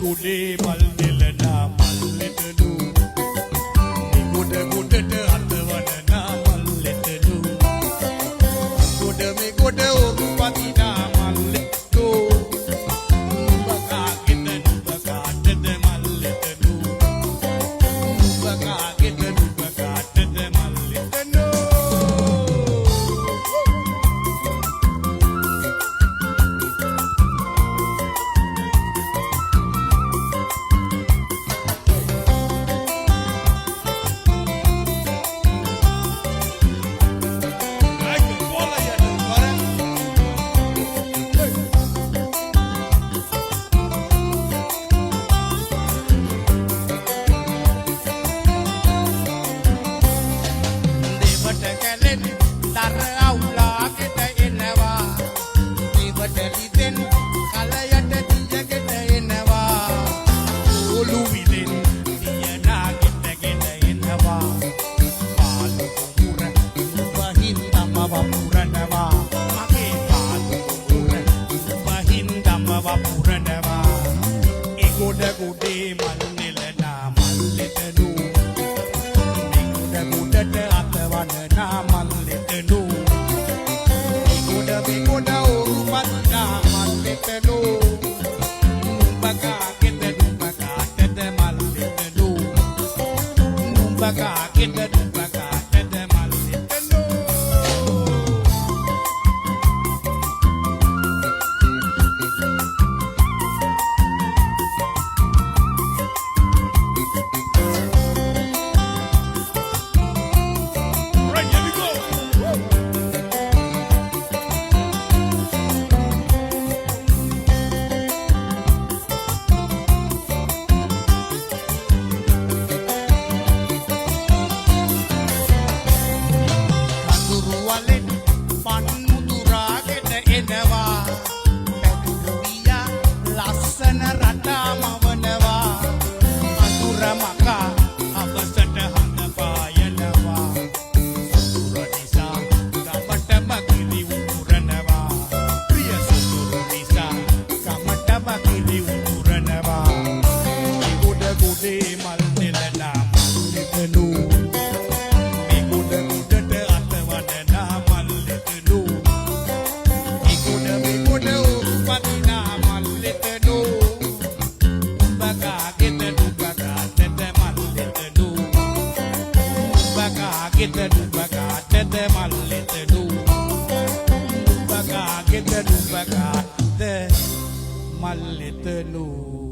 ගොඩේ මල් නෙලනා මල්ලෙතලු ගොඩ ගොඩට අතවනනා මල්ලෙතලු ගොඩ මේ ගොඩ ඔරු පදිනා මල්ලෙතෝ බකාගෙත නුබකාටද මල්ලෙතලු බකාගෙත නුබකාටද මල්ලෙතනෝ ගොඩේ මල් නෙලනා මල්ලෙතනු මේ ගොඩට අතවනනා මල්ලෙතනු ගොඩ මේ ගොඩ ඔරු පදිනා මල්ලෙතනු නුඹකාගෙත නුඹකාටද මල්ලෙතනු නුඹකාගෙත නුඹකාටද මල්ලෙතනු Get the malletenu